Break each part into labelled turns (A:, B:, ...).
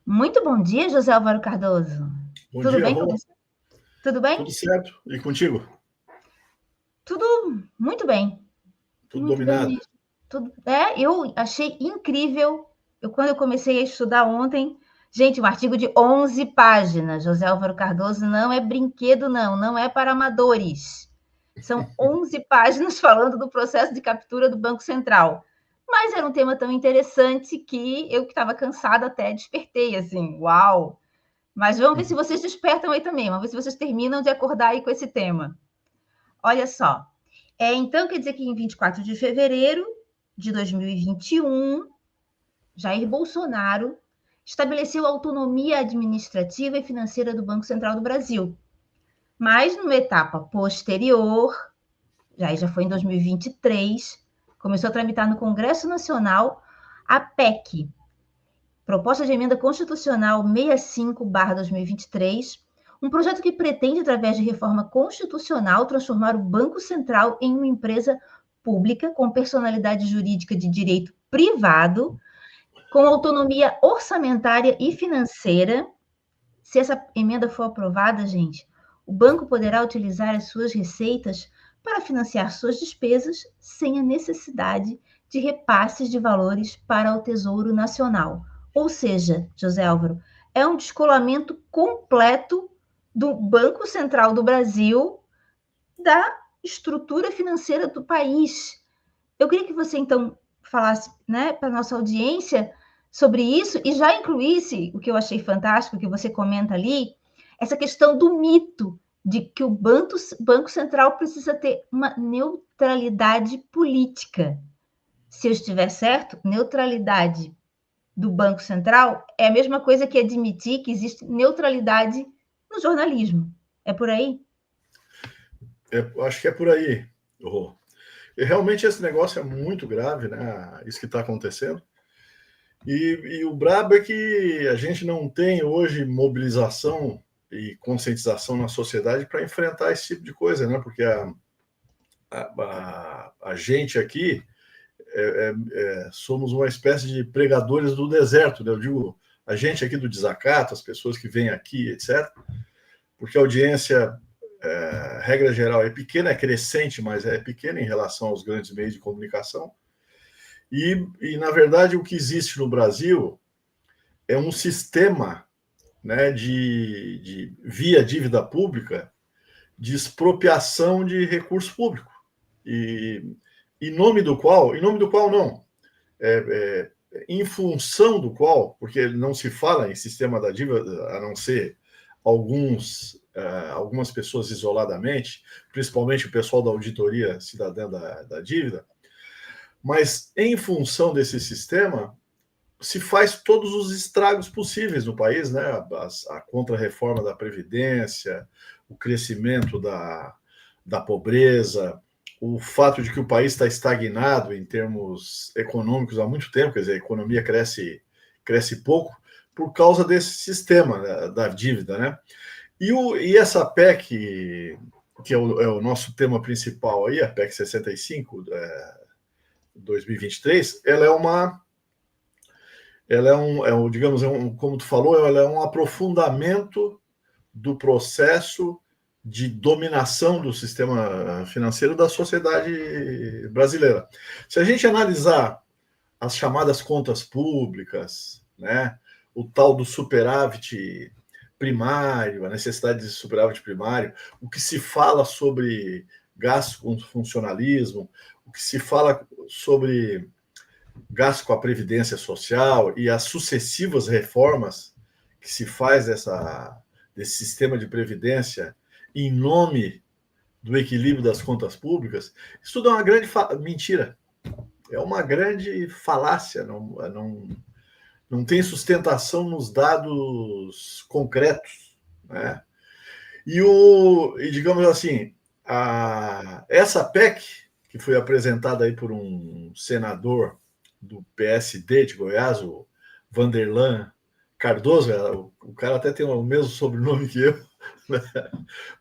A: Muito bom dia, José Álvaro Cardoso.
B: Bom
A: Tudo
B: dia,
A: bem com
B: Rô.
A: você? Tudo bem?
B: Tudo certo? E contigo?
A: Tudo muito bem.
B: Tudo
A: Muito bem
B: dominado?
A: mesmo. Eu achei incrível. Quando eu comecei a estudar ontem, gente, um artigo de 11 páginas. José Álvaro Cardoso não é brinquedo, não. Não é para amadores. São 11 páginas falando do processo de captura do Banco Central. Mas era um tema tão interessante que eu que estava cansada até despertei, assim, uau! Mas vamos ver se vocês despertam aí também. Vamos ver se vocês terminam de acordar aí com esse tema. Olha só. Então, quer dizer que em 24 de fevereiro de 2021, Jair Bolsonaro estabeleceu a autonomia administrativa e financeira do Banco Central do Brasil. Mas, numa etapa posterior, já foi em 2023, começou a tramitar no Congresso Nacional a PEC, Proposta de Emenda Constitucional 65/2023, um projeto que pretende, através de reforma constitucional, transformar o Banco Central em uma empresa pública com personalidade jurídica de direito privado, com autonomia orçamentária e financeira. Se essa emenda for aprovada, gente, o banco poderá utilizar as suas receitas para financiar suas despesas sem a necessidade de repasses de valores para o Tesouro Nacional. Ou seja, José Álvaro, é um descolamento completo do Banco Central do Brasil da estrutura financeira do país. Eu queria que você, então, falasse, né, para a nossa audiência sobre isso e já incluísse o que eu achei fantástico, que você comenta ali, essa questão do mito de que o Banco Central precisa ter uma neutralidade política. Se eu estiver certo, neutralidade do Banco Central é a mesma coisa que admitir que existe neutralidade no jornalismo. É por aí?
B: Acho que é por aí, Rô. E realmente esse negócio é muito grave, né? Isso que está acontecendo. E o brabo é que a gente não tem hoje mobilização e conscientização na sociedade para enfrentar esse tipo de coisa, né? Porque a gente aqui somos uma espécie de pregadores do deserto, né? Eu digo, a gente aqui do desacato, as pessoas que vêm aqui, etc., porque a audiência, regra geral, é pequena, é crescente, mas é pequena em relação aos grandes meios de comunicação. Na verdade, o que existe no Brasil é um sistema, né, via dívida pública, de expropriação de recurso público. E em nome do qual não, em função do qual, porque não se fala em sistema da dívida, a não ser algumas pessoas isoladamente, principalmente o pessoal da auditoria cidadã da dívida, mas em função desse sistema se faz todos os estragos possíveis no país, né? A contra-reforma da Previdência, o crescimento da pobreza, o fato de que o país está estagnado em termos econômicos há muito tempo, quer dizer, a economia cresce pouco por causa desse sistema, né, da dívida, né? E essa PEC, que é o nosso tema principal aí, a PEC 65, 2023, digamos, como tu falou, ela é um aprofundamento do processo de dominação do sistema financeiro da sociedade brasileira. Se a gente analisar as chamadas contas públicas, né, o tal do superávit primário, a necessidade de superávit primário, o que se fala sobre gasto com funcionalismo, o que se fala sobre gasto com a previdência social e as sucessivas reformas que se faz desse sistema de previdência em nome do equilíbrio das contas públicas, isso tudo é uma grande mentira. É uma grande falácia. Não tem sustentação nos dados concretos, né? E digamos assim, essa PEC, que foi apresentada aí por um senador do PSD de Goiás, o Vanderlan Cardoso, o cara até tem o mesmo sobrenome que eu, né?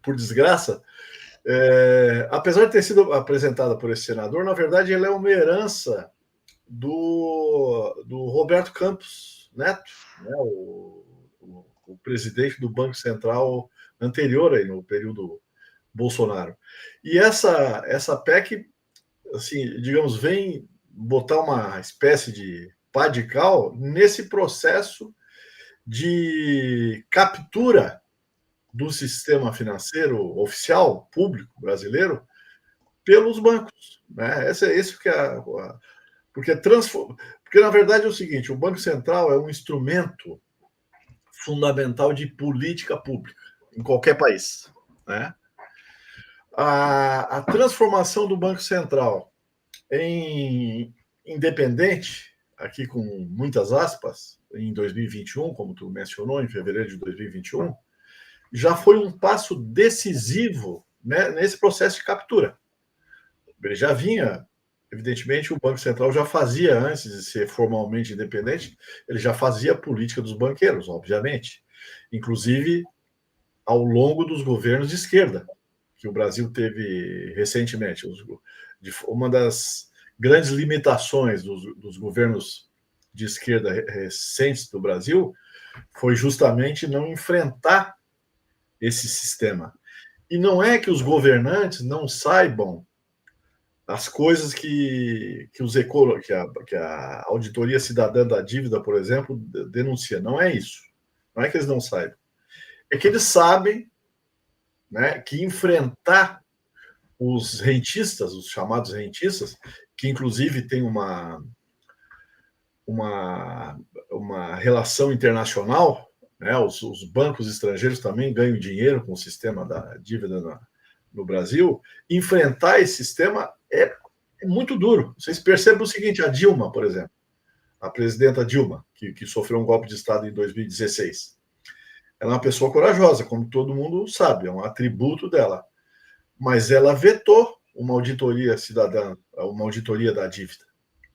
B: Por desgraça, apesar de ter sido apresentada por esse senador, na verdade ela é uma herança do Roberto Campos, Neto, né, o presidente do Banco Central anterior, aí, no período Bolsonaro. E essa PEC, assim, digamos, vem botar uma espécie de pá de cal nesse processo de captura do sistema financeiro oficial, público brasileiro, pelos bancos. Né? Esse que é porque, porque, na verdade, é o seguinte: o Banco Central é um instrumento fundamental de política pública em qualquer país. Né? A transformação do Banco Central em independente, aqui com muitas aspas, em 2021, como tu mencionou, em fevereiro de 2021, já foi um passo decisivo, né, nesse processo de captura. Ele já vinha, evidentemente, o Banco Central já fazia, antes de ser formalmente independente, ele já fazia a política dos banqueiros, obviamente, inclusive ao longo dos governos de esquerda, que o Brasil teve recentemente. Uma das grandes limitações dos governos de esquerda recentes do Brasil foi justamente não enfrentar esse sistema. E não é que os governantes não saibam as coisas que a Auditoria Cidadã da Dívida, por exemplo, denuncia. Não é isso. Não é que eles não saibam. É que eles sabem, né, que enfrentar os rentistas, os chamados rentistas, que inclusive tem uma relação internacional, né? Os bancos estrangeiros também ganham dinheiro com o sistema da dívida no Brasil. Enfrentar esse sistema é muito duro. Vocês percebem o seguinte: a Dilma, por exemplo, a presidenta Dilma, que sofreu um golpe de Estado em 2016, ela é uma pessoa corajosa, como todo mundo sabe, é um atributo dela. Mas ela vetou uma auditoria cidadã, uma auditoria da dívida,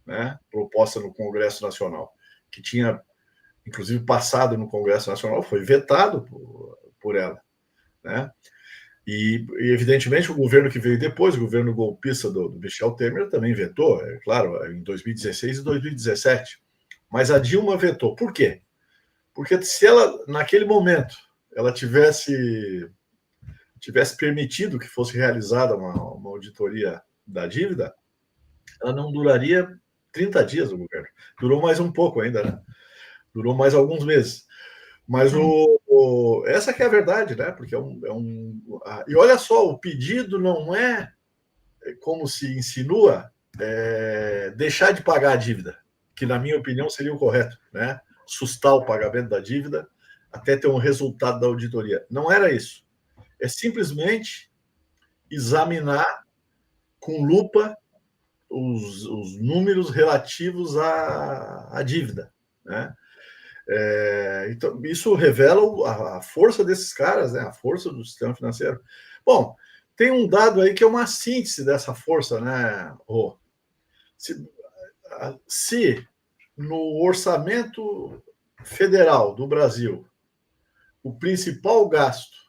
B: né, proposta no Congresso Nacional, que tinha, inclusive, passado no Congresso Nacional, foi vetado por ela. Né? E, evidentemente, o governo que veio depois, o governo golpista do Michel Temer, também vetou, é claro, em 2016 e 2017. Mas a Dilma vetou. Por quê? Porque se ela, naquele momento, ela tivesse permitido que fosse realizada uma auditoria da dívida, ela não duraria 30 dias o governo. Durou mais um pouco ainda, né? Durou mais alguns meses. Mas essa que é a verdade, né? Porque e olha só, o pedido não é, como se insinua, deixar de pagar a dívida, que na minha opinião seria o correto, né? Sustar o pagamento da dívida até ter um resultado da auditoria. Não era isso. É simplesmente examinar com lupa os números relativos à dívida. Né? Então, isso revela a força desses caras, né? A força do sistema financeiro. Bom, tem um dado aí que é uma síntese dessa força, né, Rô? Se no orçamento federal do Brasil o principal gasto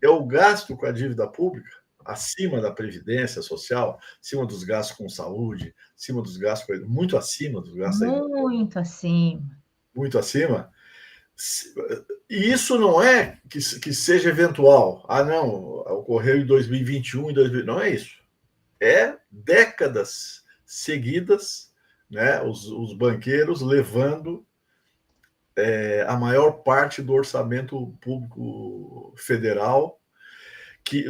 B: é o gasto com a dívida pública, acima da previdência social, acima dos gastos com saúde, acima dos gastos, muito acima dos gastos.
A: Muito acima.
B: Muito acima. E isso não é que seja eventual. Ah, não, ocorreu em 2021, não é isso. É décadas seguidas, né, os banqueiros levando a maior parte do orçamento público federal,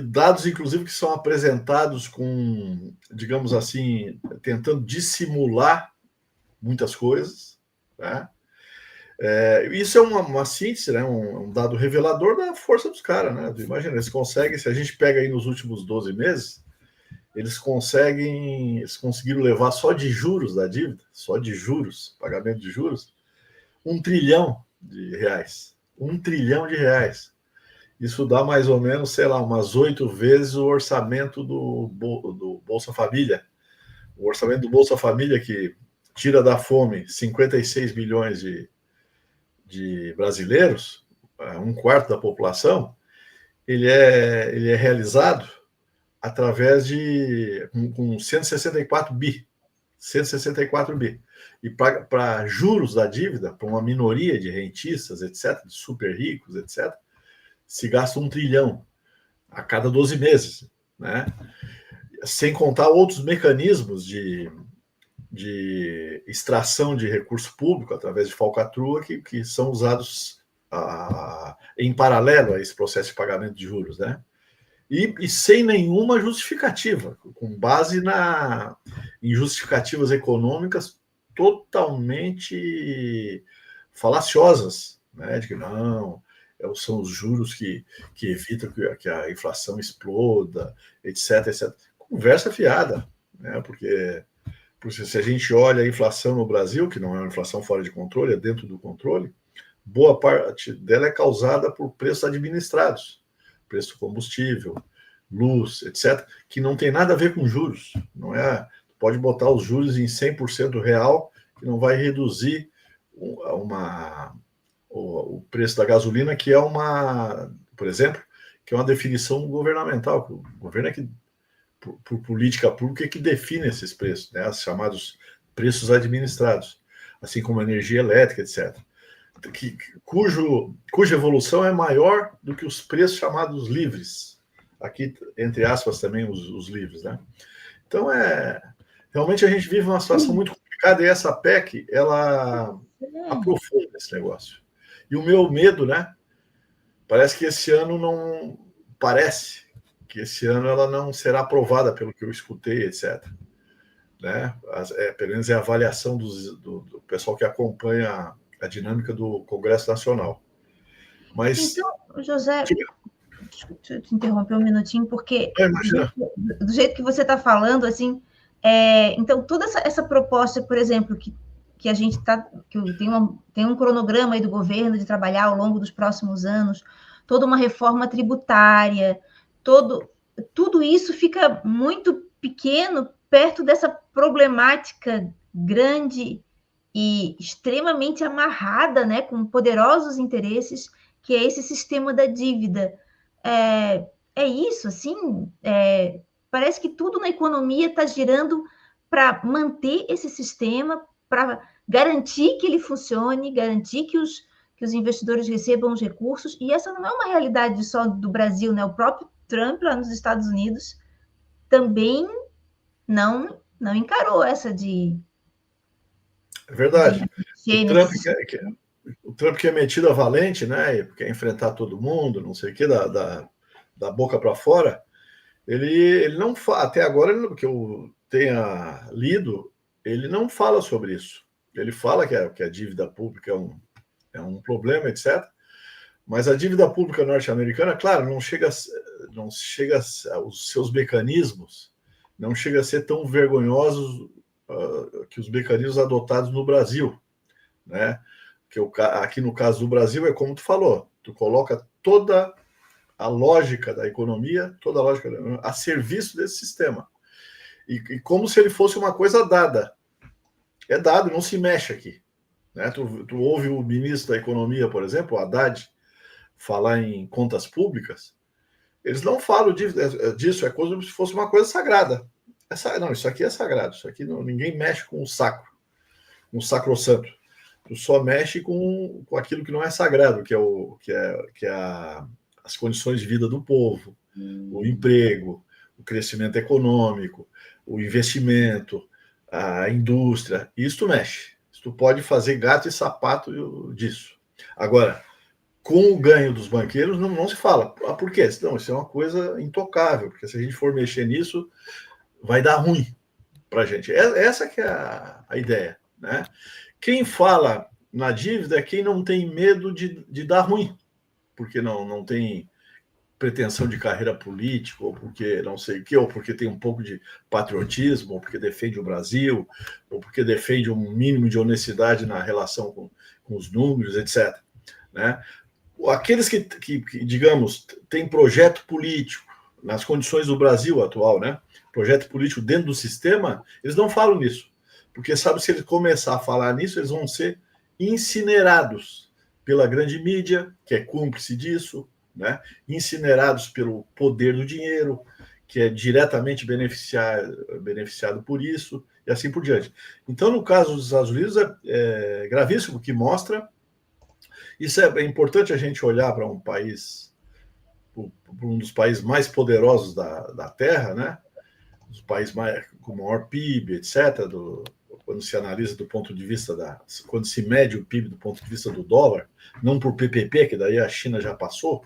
B: dados, inclusive, que são apresentados com, digamos assim, tentando dissimular muitas coisas, né? Isso é uma síntese, né? Um dado revelador da força dos caras, né? Imagina, eles conseguem, se a gente pega aí nos últimos 12 meses, eles conseguiram levar só de juros da dívida, só de juros, pagamento de juros, R$1 trilhão. R$1 trilhão. Isso dá mais ou menos, sei lá, umas 8 vezes o orçamento do Bolsa Família. O orçamento do Bolsa Família, que tira da fome 56 milhões de brasileiros, um quarto da população, ele é realizado através com 164 bi. 164 bi. E para juros da dívida, para uma minoria de rentistas, etc., de super ricos, etc., se gasta 1 trilhão a cada 12 meses, né? Sem contar outros mecanismos de extração de recurso público através de falcatrua que são usados em paralelo a esse processo de pagamento de juros, né? E sem nenhuma justificativa, com base em justificativas econômicas totalmente falaciosas, né? De que não, são os juros que evitam que a inflação exploda, etc, etc. Conversa fiada, né? Porque se a gente olha a inflação no Brasil, que não é uma inflação fora de controle, é dentro do controle, boa parte dela é causada por preços administrados, preço do combustível, luz, etc., que não tem nada a ver com juros. Não é? Pode botar os juros em 100% real, que não vai reduzir o preço da gasolina, que é por exemplo, que é uma definição governamental. O governo é que, por política pública, é que define esses preços, né? Os chamados preços administrados, assim como a energia elétrica, etc., cuja evolução é maior do que os preços chamados livres. Aqui, entre aspas, também os livres, né? Então, realmente a gente vive uma situação muito complicada e essa PEC, ela aprofunda esse negócio. E o meu medo, né? Parece que esse ano ela não será aprovada pelo que eu escutei, etc. Né? Pelo menos é a avaliação do pessoal que acompanha a dinâmica do Congresso Nacional. Mas...
A: Então, José... Deixa eu te interromper um minutinho, porque do jeito que você está falando, assim, então toda essa proposta, por exemplo, que a gente que tem um cronograma aí do governo de trabalhar ao longo dos próximos anos, toda uma reforma tributária, tudo isso fica muito pequeno perto dessa problemática grande e extremamente amarrada, né, com poderosos interesses, que é esse sistema da dívida. É isso, assim, parece que tudo na economia está girando para manter esse sistema, para garantir que ele funcione, garantir que os investidores recebam os recursos, e essa não é uma realidade só do Brasil, né? O próprio Trump, lá nos Estados Unidos, também não encarou essa de...
B: É verdade. O Trump que é metido a valente, né? Quer enfrentar todo mundo, não sei o quê, da boca para fora. Ele não fala, até agora, que eu tenha lido, ele não fala sobre isso. Ele fala que a dívida pública é um problema, etc. Mas a dívida pública norte-americana, claro, não chega os seus mecanismos não chega a ser tão vergonhosos que os mecanismos adotados no Brasil, né? Que aqui no caso do Brasil é como tu falou, tu coloca toda a lógica da economia, toda a lógica a serviço desse sistema. E como se ele fosse uma coisa dada. É dado, não se mexe aqui. Né? Tu ouve o ministro da Economia, por exemplo, o Haddad, falar em contas públicas, eles não falam disso, é como se fosse uma coisa sagrada. Não, isso aqui é sagrado, isso aqui ninguém mexe com o sacro, com o sacrossanto. Tu só mexe com aquilo que não é sagrado, que é as condições de vida do povo, o emprego, o crescimento econômico, o investimento, a indústria. Isso tu mexe. Isso tu pode fazer gato e sapato disso. Agora, com o ganho dos banqueiros, não se fala. Por quê? Não, isso é uma coisa intocável, porque se a gente for mexer nisso, vai dar ruim para a gente. Essa que é a ideia, né? Quem fala na dívida é quem não tem medo de dar ruim, porque não tem pretensão de carreira política, ou porque não sei o quê, ou porque tem um pouco de patriotismo, ou porque defende o Brasil, ou porque defende um mínimo de honestidade na relação com os números, etc. Né? Aqueles que, digamos, têm projeto político, nas condições do Brasil atual, né? Projeto político dentro do sistema, eles não falam nisso. Porque sabe, se eles começar a falar nisso, eles vão ser incinerados pela grande mídia, que é cúmplice disso, né? Incinerados pelo poder do dinheiro, que é diretamente beneficiado por isso, e assim por diante. Então, no caso dos Estados Unidos, é gravíssimo, que mostra... Isso é importante a gente olhar para um país, para um dos países mais poderosos da Terra, né? Os países com maior PIB, etc., quando se analisa do ponto de vista quando se mede o PIB do ponto de vista do dólar, não por PPP, que daí a China já passou,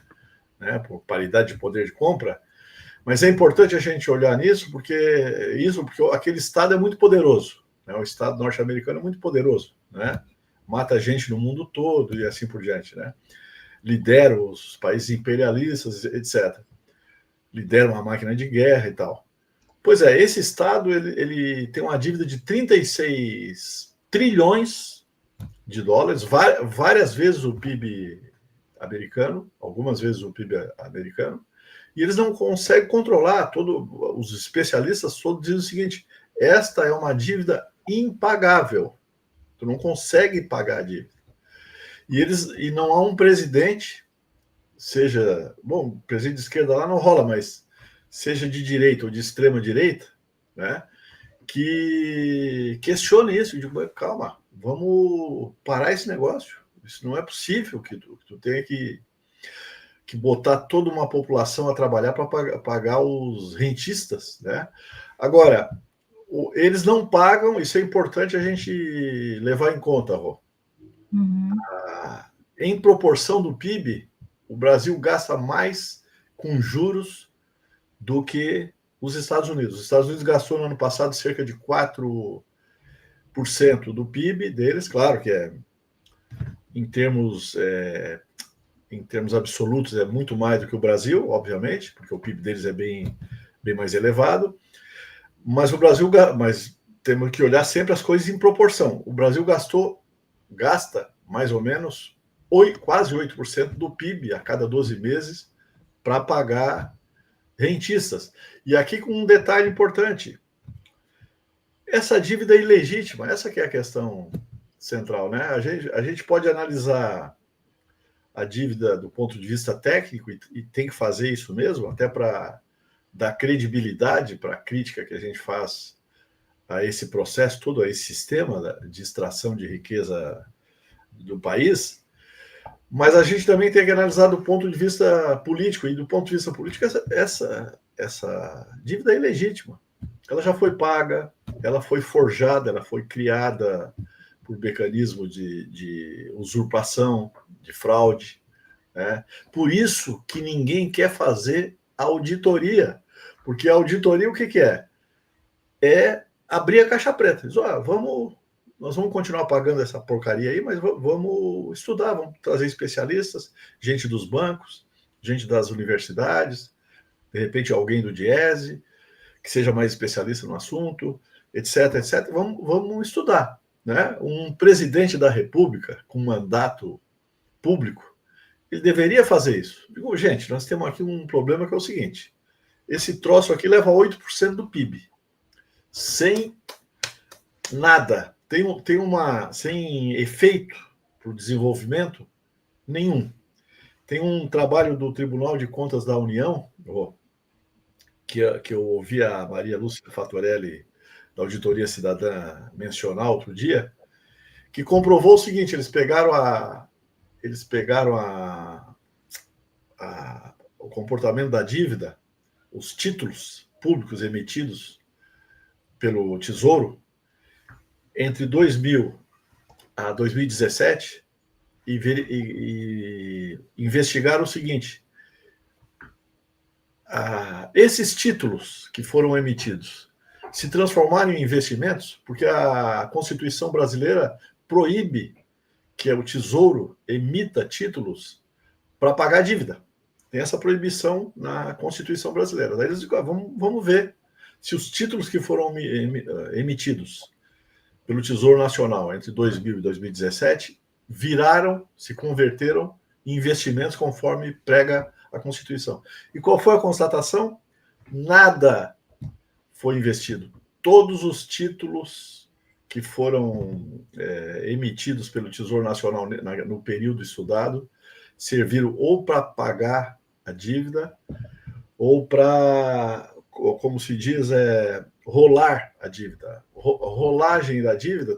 B: né, por paridade de poder de compra, mas é importante a gente olhar nisso, porque aquele Estado é muito poderoso, né, o Estado norte-americano é muito poderoso, né, mata gente no mundo todo e assim por diante, né, lidera os países imperialistas, etc., lidera uma máquina de guerra e tal. Pois é, esse Estado ele tem uma dívida de 36 trilhões de dólares, várias vezes o PIB americano, algumas vezes o PIB americano, e eles não conseguem controlar. Os especialistas todos dizem o seguinte: esta é uma dívida impagável, tu não consegue pagar a dívida. E não há um presidente, presidente de esquerda lá não rola, mas seja de direita ou de extrema direita, né, que questione isso, digo, calma, vamos parar esse negócio. Isso não é possível que tu tenha que botar toda uma população a trabalhar para pagar os rentistas, né? Agora, eles não pagam, isso é importante a gente levar em conta, Rô. Em proporção do PIB, o Brasil gasta mais com juros do que os Estados Unidos. Os Estados Unidos gastou no ano passado cerca de 4% do PIB deles, claro que em termos absolutos é muito mais do que o Brasil, obviamente, porque o PIB deles é bem mais elevado, mas temos que olhar sempre as coisas em proporção. O Brasil gasta mais ou menos quase 8% do PIB a cada 12 meses para pagar rentistas. E aqui com um detalhe importante: essa dívida é ilegítima, essa que é a questão central, né? A gente pode analisar a dívida do ponto de vista técnico e tem que fazer isso mesmo, até para dar credibilidade para a crítica que a gente faz a esse processo todo, a esse sistema de extração de riqueza do país. Mas a gente também tem que analisar do ponto de vista político, e do ponto de vista político essa dívida é ilegítima. Ela já foi paga, ela foi forjada, ela foi criada por mecanismo de usurpação, de fraude, né? Por isso que ninguém quer fazer auditoria, porque a auditoria o que é? É abrir a caixa preta. Diz, nós vamos continuar pagando essa porcaria aí, mas vamos estudar, vamos trazer especialistas, gente dos bancos, gente das universidades, de repente alguém do Diese, que seja mais especialista no assunto, etc, etc. Vamos estudar, né? Um presidente da República com mandato público, ele deveria fazer isso. Digo, gente, nós temos aqui um problema que é o seguinte: esse troço aqui leva 8% do PIB, sem nada, sem efeito para o desenvolvimento nenhum. Tem um trabalho do Tribunal de Contas da União, que eu ouvi a Maria Lúcia Fatorelli, da Auditoria Cidadã, mencionar outro dia, que comprovou o seguinte: eles pegaram o comportamento da dívida, os títulos públicos emitidos pelo Tesouro entre 2000 a 2017 e investigaram o seguinte: esses títulos que foram emitidos se transformaram em investimentos, porque a Constituição brasileira proíbe que o Tesouro emita títulos para pagar dívida. Tem essa proibição na Constituição brasileira. Daí eles dizem, vamos ver se os títulos que foram emitidos pelo Tesouro Nacional entre 2000 e 2017 se converteram em investimentos conforme prega a Constituição. E qual foi a constatação? Nada foi investido. Todos os títulos que foram emitidos pelo Tesouro Nacional no período estudado serviram ou para pagar a dívida ou para como se diz, rolar a dívida. Rolagem da dívida,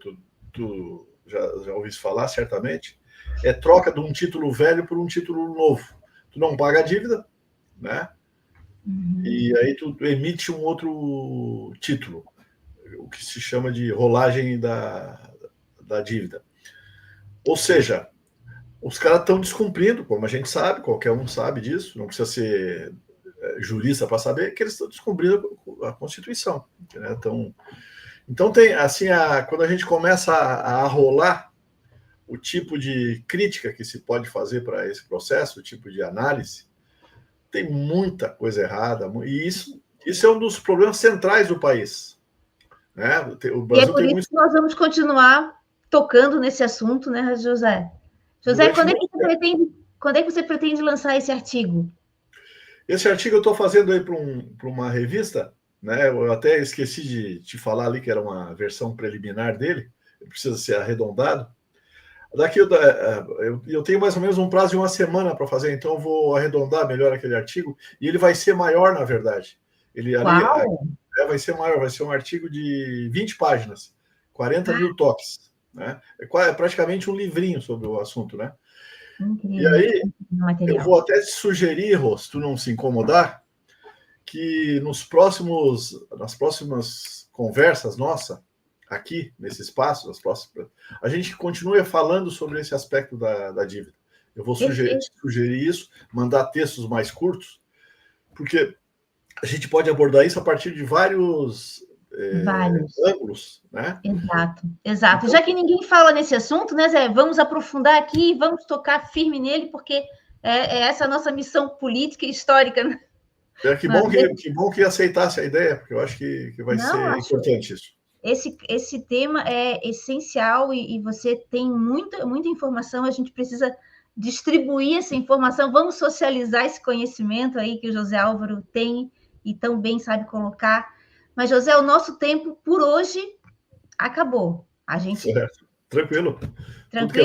B: tu já ouviste falar, certamente, é troca de um título velho por um título novo. Tu não paga a dívida, né? E aí tu emite um outro título, o que se chama de rolagem da dívida. Ou seja, os caras estão descumprindo, como a gente sabe, qualquer um sabe disso, não precisa ser jurista para saber que eles estão descumprindo a Constituição. Né? Então tem, assim, quando a gente começa a rolar o tipo de crítica que se pode fazer para esse processo, o tipo de análise, tem muita coisa errada, e isso é um dos problemas centrais do país. Né? O Brasil
A: e é por isso que nós vamos continuar tocando nesse assunto, né, José? José, quando é que você pretende lançar esse artigo?
B: Esse artigo eu estou fazendo aí para uma revista, né? Eu até esqueci de te falar ali que era uma versão preliminar dele, precisa ser arredondado. Daqui eu tenho mais ou menos um prazo de uma semana para fazer, então eu vou arredondar melhor aquele artigo, e ele vai ser maior, na verdade. Ele ali vai ser maior, vai ser um artigo de 20 páginas, 40 mil toques. Né? É praticamente um livrinho sobre o assunto, né?
A: Incrível.
B: E aí, eu vou até te sugerir, Rô, se tu não se incomodar, que nas próximas conversas nossas, aqui, nesse espaço, a gente continue falando sobre esse aspecto da dívida. Eu vou sugerir isso, mandar textos mais curtos, porque a gente pode abordar isso a partir de vários ângulos, né?
A: Exato. Então, já que ninguém fala nesse assunto, né, Zé? Vamos aprofundar aqui, vamos tocar firme nele, porque é essa a nossa missão política e histórica. Né?
B: Que bom que aceitasse a ideia, porque eu acho que vai ser importante isso.
A: Esse tema é essencial e você tem muita informação, a gente precisa distribuir essa informação, vamos socializar esse conhecimento aí que o José Álvaro tem e tão bem sabe colocar. Mas, José, o nosso tempo por hoje acabou. A gente...
B: Certo. Tranquilo.
A: Tranquilo?